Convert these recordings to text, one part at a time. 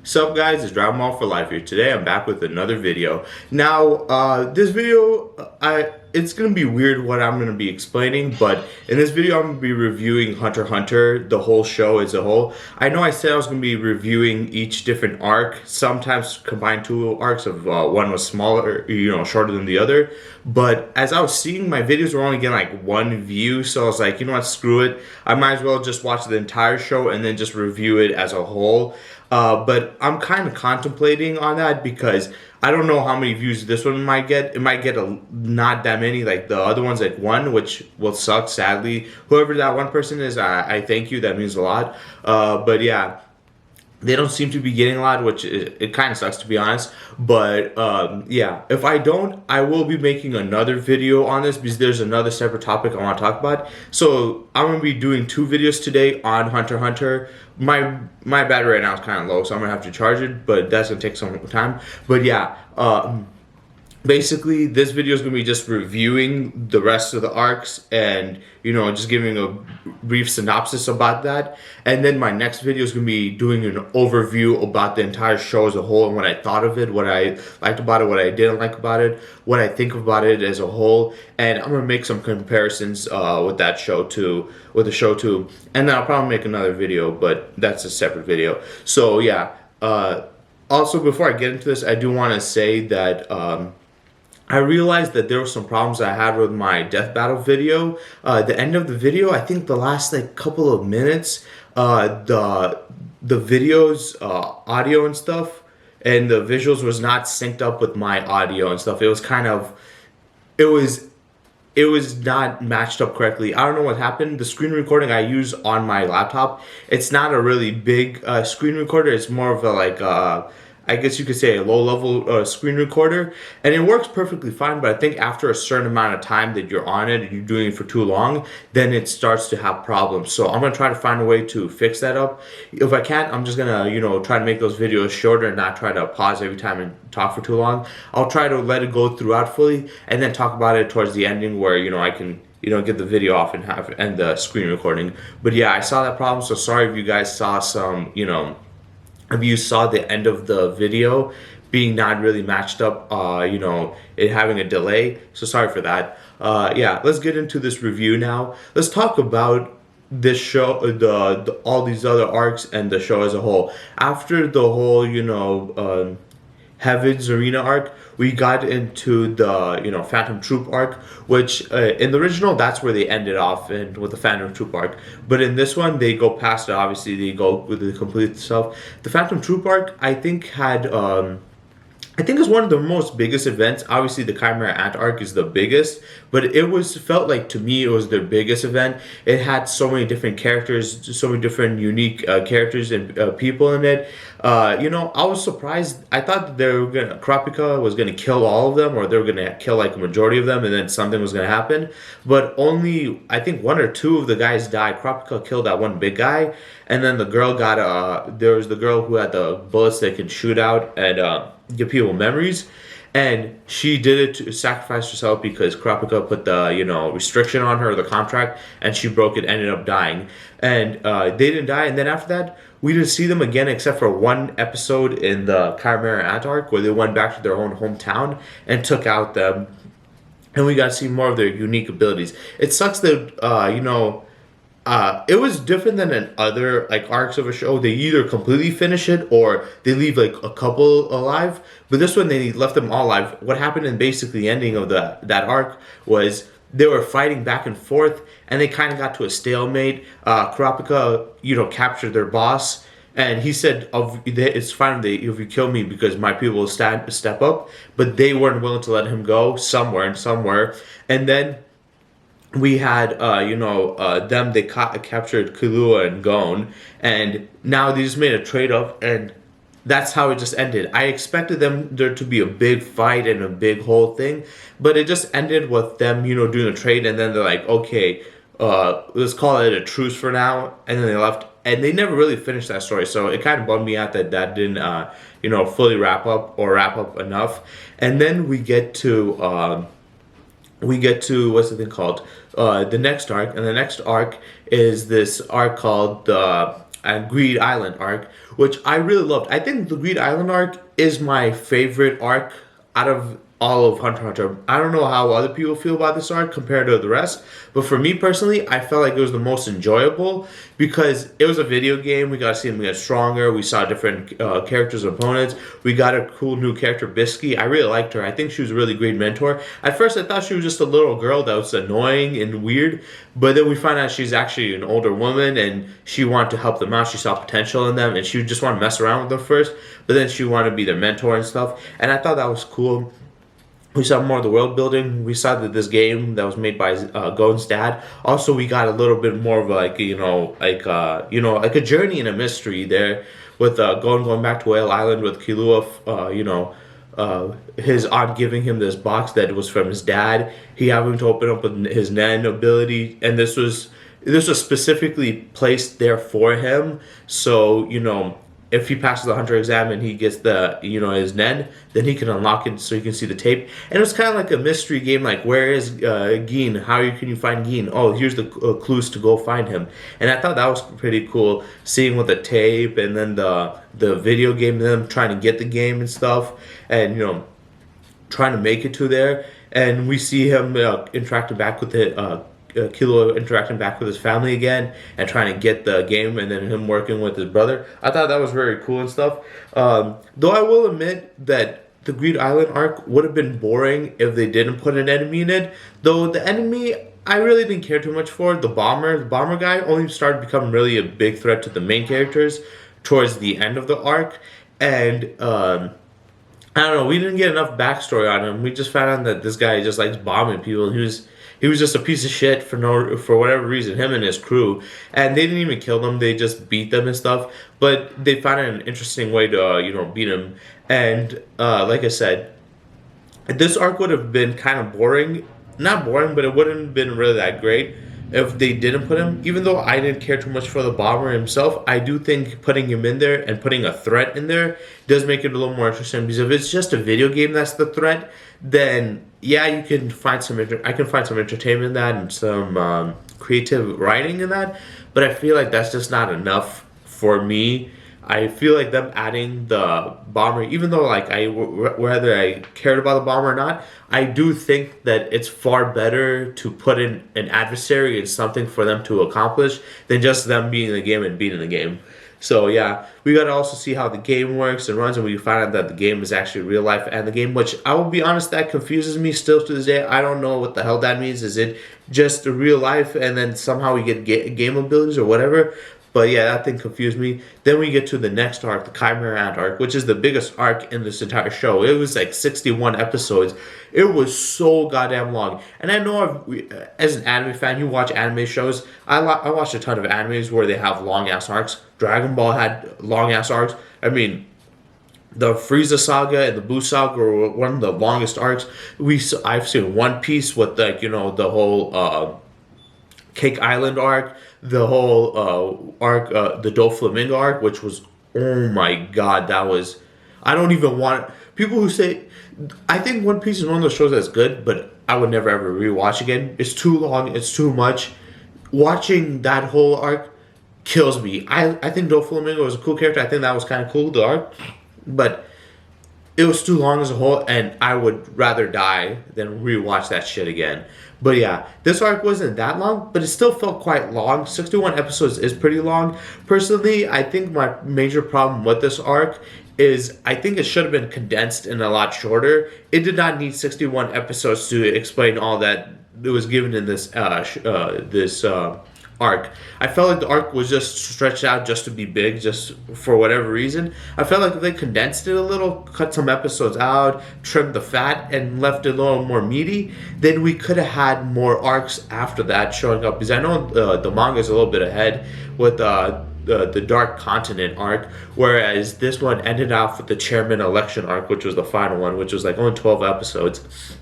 Sup guys, it's Dragon Ball for Life here. Today I'm back with another video. Now, this video, it's gonna be weird what I'm gonna be explaining, but in this video I'm gonna be reviewing Hunter x Hunter, the whole show as a whole. I know I said I was gonna be reviewing each different arc, sometimes combined two arcs of one was smaller, shorter than the other. But as I was seeing, my videos were only getting like one view, so I was like, you know what, screw it. I might as well just watch the entire show and then just review it as a whole. But I'm kind of contemplating on that because I don't know how many views this one might get. It might get not that many, like the other one's like one, which will suck, sadly. Whoever that one person is, I thank you, that means a lot. But yeah, they don't seem to be getting a lot, which it kind of sucks, to be honest. But yeah, if I don't, I will be making another video on this because there's another separate topic I want to talk about. So I'm going to be doing two videos today on Hunter x Hunter. My battery right now is kind of low, so I'm going to have to charge it, but that's going to take some time. But yeah, basically this video is going to be just reviewing the rest of the arcs and just giving a brief synopsis about that, and then my next video is going to be doing an overview about the entire show as a whole and what I thought of it, what I liked about it, what I didn't like about it, what I think about it as a whole, and I'm going to make some comparisons with the show too, and then I'll probably make another video, but that's a separate video. So yeah, also before I get into this, I do want to say that I realized that there were some problems I had with my death battle video. The end of the video, I think the last couple of minutes, the video's audio and stuff, and the visuals was not synced up with my audio and stuff. It was it was not matched up correctly. I don't know what happened. The screen recording I use on my laptop, it's not a really big screen recorder. It's more of a I guess you could say a low-level screen recorder, and it works perfectly fine, but I think after a certain amount of time that you're on it and you're doing it for too long, then it starts to have problems. So I'm going to try to find a way to fix that up. If I can't, I'm just going to, try to make those videos shorter and not try to pause every time and talk for too long. I'll try to let it go throughout fully and then talk about it towards the ending where, I can get the video off and end the screen recording. But yeah, I saw that problem, so sorry if you guys saw some, if you saw the end of the video being not really matched up, it having a delay, so sorry for that. Yeah, let's get into this review now. Let's talk about this show, all these other arcs and the show as a whole. After the whole, Heaven's Arena arc, we got into the Phantom Troop arc, which in the original that's where they ended off and with the Phantom Troop arc. But in this one they go past it. Obviously they go with the complete stuff. The Phantom Troop arc I think had I think it's one of the most biggest events. Obviously, the Chimera Ant arc is the biggest, but it felt like to me it was their biggest event. It had so many different characters, so many different unique characters and people in it. I was surprised. I thought that Kurapika was gonna kill all of them, or they were gonna kill like a majority of them, and then something was gonna happen. But only I think one or two of the guys died. Kurapika killed that one big guy, and then the girl got there was the girl who had the bullets that can shoot out and give people memories, and she did it to sacrifice herself because Kurapika put the restriction on her, the contract, and she broke it, ended up dying, and they didn't die. And then after that we didn't see them again except for one episode in the Chimera Ant arc where they went back to their own hometown and took out them, and we got to see more of their unique abilities. It sucks that it was different than in other arcs of a show. They either completely finish it or they leave a couple alive. But this one they left them all alive. What happened in basically the ending of that arc was they were fighting back and forth and they kind of got to a stalemate. Kurapika, captured their boss, and he said, "It's fine if you kill me because my people will step up." But they weren't willing to let him go somewhere, and then we had them. They captured Killua and Gon, and now they just made a trade-off, and that's how it just ended. I expected there to be a big fight and a big whole thing, but it just ended with them doing a trade, and then they're like, okay, let's call it a truce for now, and then they left, and they never really finished that story. So it kind of bummed me out that didn't fully wrap up enough. And then we get to what's the thing called, the next arc, and the next arc is this arc called Greed Island arc, which I really loved. I think the Greed Island arc is my favorite arc out of all of Hunter x Hunter. I don't know how other people feel about this arc compared to the rest, but for me personally, I felt like it was the most enjoyable because it was a video game. We got to see him get stronger. We saw different characters and opponents. We got a cool new character, Bisky. I really liked her. I think she was a really great mentor. At first, I thought she was just a little girl that was annoying and weird, but then we find out she's actually an older woman and she wanted to help them out. She saw potential in them and she just wanted to mess around with them first, but then she wanted to be their mentor and stuff. And I thought that was cool. We saw more of the world building. We saw that this game that was made by Gon's dad. Also, we got a little bit more of like a journey and a mystery there with Gon going back to Whale Island with Killua. His aunt giving him this box that was from his dad. He having to open up with his Nen ability, and this was specifically placed there for him. So if he passes the hunter exam and he gets the his Nen, then he can unlock it so you can see the tape. And it was kind of like a mystery game, like where is Geen? Can you find Geen? Oh, here's the clues to go find him. And I thought that was pretty cool, seeing with the tape and then the video game, them trying to get the game and stuff, and trying to make it to there. And we see him interacting back with it. Killua interacting back with his family again and trying to get the game, and then him working with his brother. I thought that was very cool and stuff. Though I will admit that the Greed Island arc would have been boring if they didn't put an enemy in it. Though the enemy I really didn't care too much for. The bomber guy only started becoming really a big threat to the main characters towards the end of the arc. And I don't know, we didn't get enough backstory on him. We just found out that this guy just likes bombing people. He was just a piece of shit for whatever reason, him and his crew. And they didn't even kill them, they just beat them and stuff. But they found an interesting way to, beat him. And like I said, this arc would have been kind of boring. Not boring, but it wouldn't have been really that great if they didn't put him. Even though I didn't care too much for the bomber himself, I do think putting him in there and putting a threat in there does make it a little more interesting. Because if it's just a video game that's the threat, then yeah, I can find some entertainment in that and some creative writing in that. But I feel like that's just not enough for me. I feel like them adding the bomber, even though whether I cared about the bomber or not, I do think that it's far better to put in an adversary and something for them to accomplish than just them being in the game and beating the game. So yeah, we got to also see how the game works and runs, and we find out that the game is actually real life and the game, which I will be honest, that confuses me still to this day. I don't know what the hell that means. Is it just real life and then somehow we get game abilities or whatever? But yeah, that thing confused me. Then we get to the next arc, the Chimera Ant arc, which is the biggest arc in this entire show. It was like 61 episodes. It was so goddamn long. And I know as an anime fan, you watch anime shows. I watched a ton of animes where they have long-ass arcs. Dragon Ball had long-ass arcs. I mean, the Frieza saga and the Buu saga were one of the longest arcs. I've seen One Piece with the whole Cake Island arc, the whole arc, the Doflamingo arc, which was, oh my god, that was, I don't even want, people who say, I think One Piece is one of those shows that's good, but I would never ever rewatch again. It's too long, it's too much. Watching that whole arc kills me. I think Doflamingo was a cool character. I think that was kind of cool, the arc, but it was too long as a whole, and I would rather die than rewatch that shit again. But yeah, this arc wasn't that long, but it still felt quite long. 61 episodes is pretty long. Personally, I think my major problem with this arc is I think it should have been condensed and a lot shorter. It did not need 61 episodes to explain all that it was given in this arc. I felt like the arc was just stretched out just to be big, just for whatever reason. I felt like if they condensed it a little, cut some episodes out, trimmed the fat, and left it a little more meaty, then we could have had more arcs after that showing up. Because I know the manga is a little bit ahead with the Dark Continent arc, whereas this one ended off with the chairman election arc, which was the final one, which was like only 12 episodes.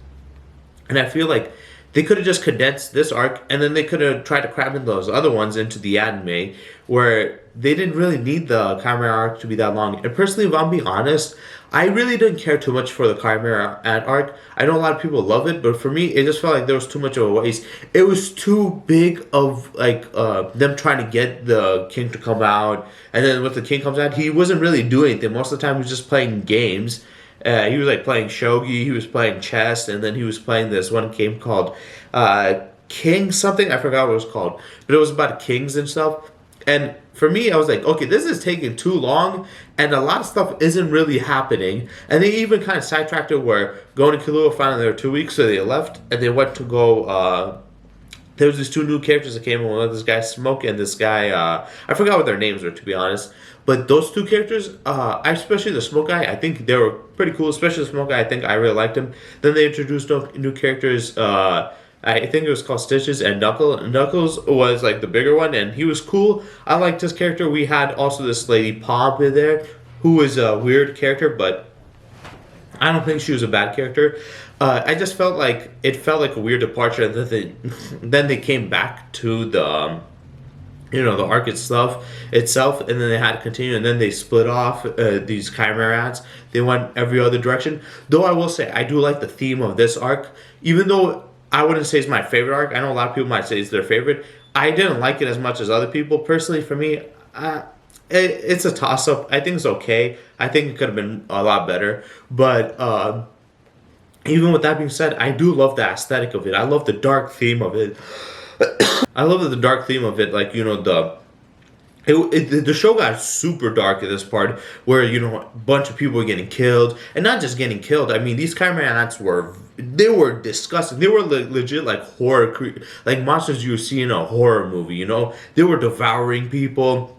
And I feel like they could have just condensed this arc, and then they could have tried to cram in those other ones into the anime, where they didn't really need the Chimera arc to be that long. And personally, if I'm being honest, I really didn't care too much for the Chimera Ant arc. I know a lot of people love it, but for me, it just felt like there was too much of a waste. It was too big of like them trying to get the king to come out, and then when the king comes out, he wasn't really doing anything. Most of the time, he was just playing games. He was like playing shogi, he was playing chess, and then he was playing this one game called King something. I forgot what it was called, but it was about kings and stuff. And for me, I was like, okay, this is taking too long, and a lot of stuff isn't really happening. And they even kind of sidetracked it where Gon and Killua found there were 2 weeks, so they left, and they went to go. There was these two new characters that came in. One of this guy Smoke and this guy, I forgot what their names were, to be honest. But those two characters, especially the Smoke guy, I think they were pretty cool. Especially the Smoke guy, I think I really liked him. Then they introduced new characters. I think it was called Stitches and Knuckles was like the bigger one, and he was cool. I liked his character. We had also this lady Pomp in there, who was a weird character, but I don't think she was a bad character. I just felt like it felt like a weird departure, and then they came back to the the arc itself, and then they had to continue, and then they split off these Chimera Ants. They went every other direction. Though I will say, I do like the theme of this arc, even though I wouldn't say it's my favorite arc. I know a lot of people might say it's their favorite. I didn't like it as much as other people. Personally, for me, it's a toss-up. I think it's okay. I think it could have been a lot better. But even with that being said, I do love the aesthetic of it. I love the dark theme of it. I love the dark theme of it. Like, the show got super dark at this part where, a bunch of people were getting killed. And not just getting killed. I mean, these Chimera Ants were disgusting. They were legit like like monsters you would see in a horror movie, They were devouring people.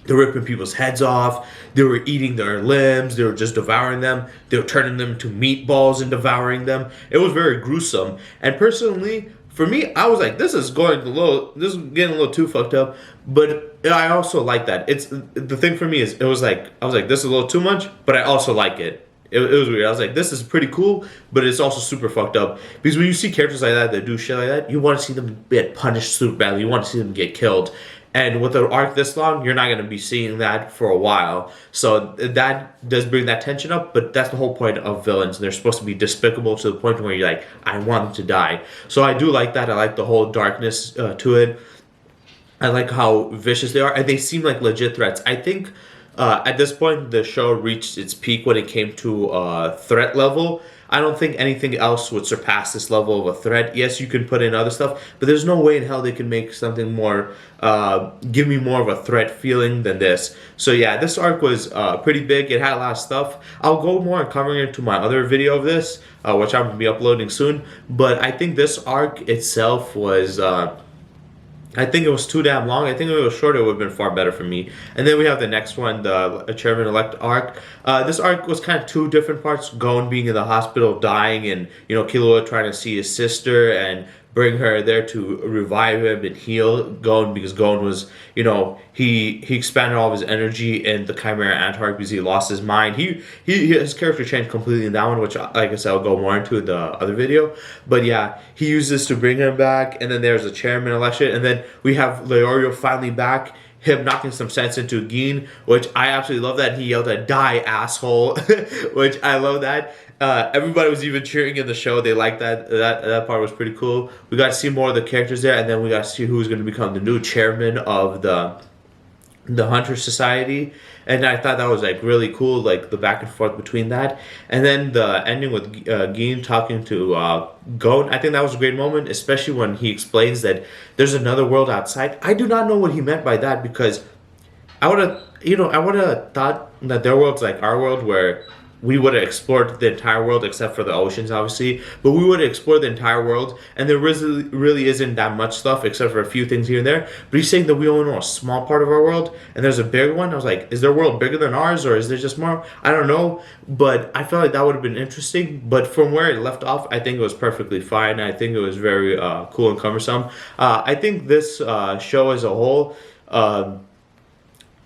They were ripping people's heads off. They were eating their limbs. They were just devouring them. They were turning them into meatballs and devouring them. It was very gruesome. And personally, for me, I was like, this is getting a little too fucked up. But I also like that. It's the thing for me is I was like, this is a little too much, but I also like it. It was weird. I was like, this is pretty cool, but it's also super fucked up. Because when you see characters like that do shit like that, you want to see them get punished super badly. You want to see them get killed. And with an arc this long, you're not going to be seeing that for a while. So that does bring that tension up, but that's the whole point of villains. They're supposed to be despicable to the point where you're like, I want them to die. So I do like that. I like the whole darkness to it. I like how vicious they are, and they seem like legit threats. I think at this point, the show reached its peak when it came to threat level. I don't think anything else would surpass this level of a threat. Yes, you can put in other stuff, but there's no way in hell they can make something more, give me more of a threat feeling than this. So yeah, this arc was pretty big. It had a lot of stuff. I'll go more and covering it to my other video of this, which I'm going to be uploading soon. But I think this arc itself was... I think it was too damn long. I think if it was shorter, it would have been far better for me. And then we have the next one, the Chairman-elect arc. This arc was kind of two different parts. Gon being in the hospital, dying, and, Killua trying to see his sister and bring her there to revive him and heal Gon, because Gon was, he expanded all of his energy in the Chimera Ant arc because he lost his mind. His character changed completely in that one, which, like I said, I'll go more into the other video. But yeah, he used this to bring him back, and then there's a chairman election, and then we have Leorio finally back, him knocking some sense into Gin, which I absolutely love that. He yelled at "Die, asshole," which I love that. Everybody was even cheering in the show. They liked that. That part was pretty cool. We got to see more of the characters there, and then we got to see who's going to become the new chairman of the Hunter Society. And I thought that was like really cool, like the back and forth between that. And then the ending with Gin talking to Gon. I think that was a great moment, especially when he explains that there's another world outside. I do not know what he meant by that, because I would have thought that their world's like our world, where we would have explored the entire world except for the oceans, obviously. But we would have explored the entire world, and there really isn't that much stuff except for a few things here and there. But he's saying that we only know a small part of our world, and there's a bigger one. I was like, is their world bigger than ours, or is there just more? I don't know. But I felt like that would have been interesting. But from where it left off, I think it was perfectly fine. I think it was very cool and cumbersome. I think this show as a whole...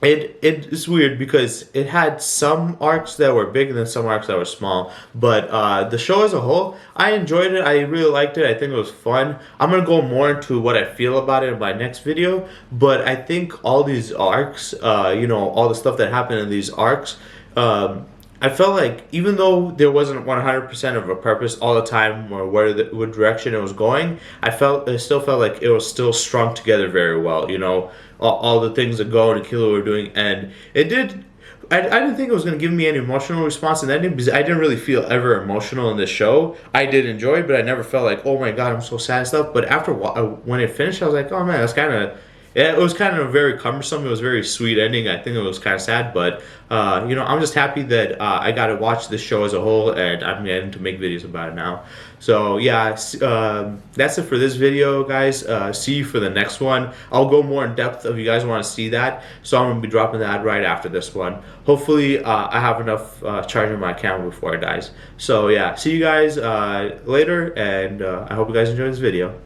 It is weird because it had some arcs that were big and then some arcs that were small. But the show as a whole, I enjoyed it. I really liked it. I think it was fun. I'm gonna go more into what I feel about it in my next video. But I think all these arcs, all the stuff that happened in these arcs, I felt like even though there wasn't 100% of a purpose all the time or what direction it was going, I still felt like it was still strung together very well. All the things that Go and Kilo were doing, and it did. I didn't think it was going to give me any emotional response in the ending because I didn't really feel ever emotional in this show. I did enjoy it, but I never felt like, oh my god, I'm so sad and stuff. But after when it finished, I was like, oh man, that's kind of. Yeah, it was kind of very cumbersome. It was a very sweet ending. I think it was kind of sad, but I'm just happy that I got to watch this show as a whole, and I'm getting to make videos about it now. So yeah, that's it for this video, guys. See you for the next one. I'll go more in depth if you guys want to see that. So I'm gonna be dropping that right after this one. Hopefully, I have enough charge in my camera before it dies. So yeah, see you guys later, and I hope you guys enjoy this video.